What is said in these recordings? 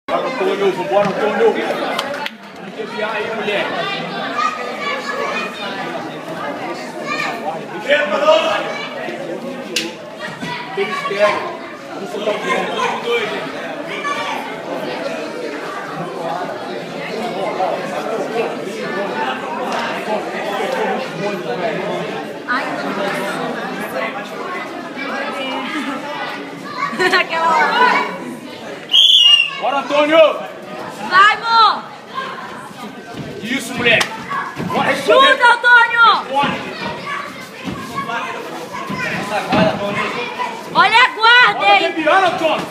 Bora, Antônio, vambora, Antônio. Vamos desviar aí, mulher. Tem mistério. Vamos soltar o pé. Aquela hora. Bora, Antônio! Vai, amor! Isso, moleque! Bora, Chuta, Antônio! Olha a guarda, Bora, hein! Fabiano, Antônio!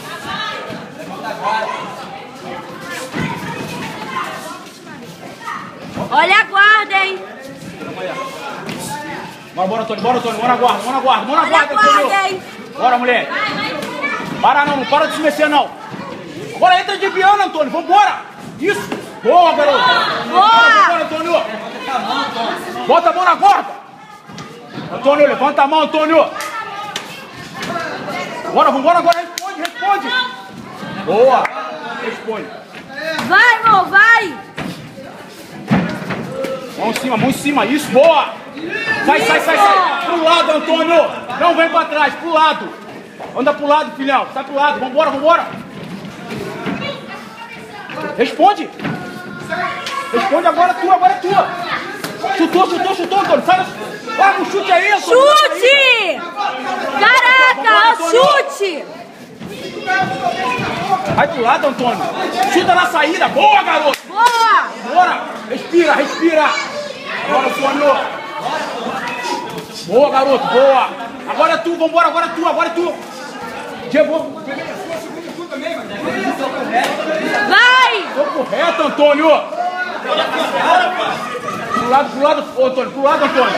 Olha a guarda, hein! Bora, Antônio, bora, Antônio, bora na guarda, bora na guarda, bora na Olha a guarda, Antônio! guarda, hein! Bora, moleque! Para não, não para de se mexer, não! Agora entra de piano, Antônio, vambora! Isso! Boa, garoto! Boa! Bora, Antônio! Bota a mão na guarda! Antônio, levanta a mão, Antônio! Bora, vambora agora, responde, responde! Boa! Responde! Vai, amor, vai! Mão em cima, isso, boa! Sai, sai, sai, sai! Pro lado, Antônio! Não vem pra trás, pro lado! Anda pro lado, filhão! Sai pro lado, vambora, vambora! Responde! Responde agora é tua! Chutou, Antônio! Sai! Larga o chute aí, Antônio! Chute! Caraca, chute! Vai pro lado, Antônio! Chuta na saída! Boa, garoto! Boa! Bora! Respira, respira! Agora, Antônio! Boa, garoto! Boa! Agora é tu, vambora! Agora é tu! Diego! Vai! Tô correto, Antônio! Pro lado, Antônio! Pro lado, Antônio!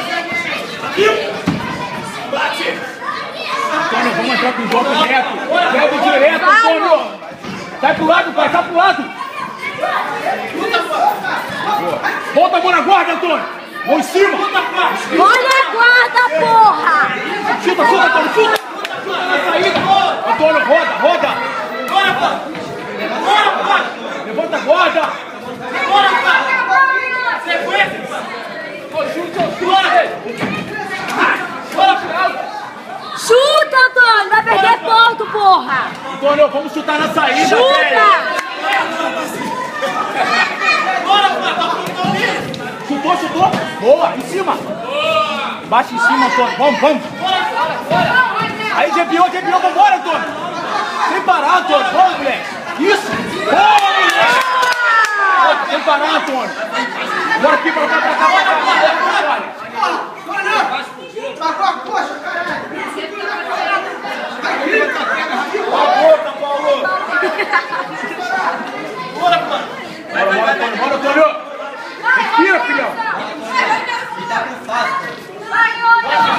Antônio, vamos entrar com o jogo reto! Pega direto, Antônio! Sai pro lado, pai! Sai pro lado! Volta a mão na guarda, Antônio! Mão em cima! Olha a guarda, porra! Chuta, Antônio! Chuta! Chuta na saída! Antônio, roda! Levanta a guarda! Chuta, Antônio! Vai perder ponto, porra! Antônio, vamos chutar na saída, Chuta! Chutou! Boa! Em cima! Baixa em cima, Antônio! Vamos! Aí, Gebião, vambora, Antônio! Sem parar, Antônio! Vamos, moleque! Isso! Boa, moleque! Sem parar, Antônio! Bora aqui, pra cá! Paulo! Bora, Antônio! Respira, filhão! Vai, Guarda!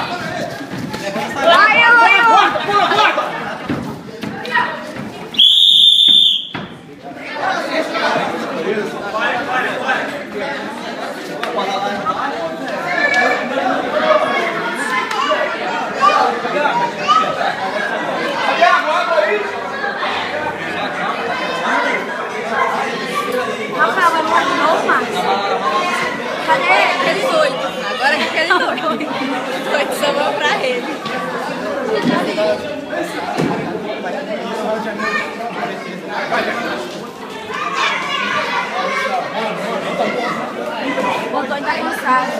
Rafael, vai morrer de novo, Márcio? Cadê aquele doido? Agora que aquele doido. O doido chamou pra ele. O Antônio tá cansado.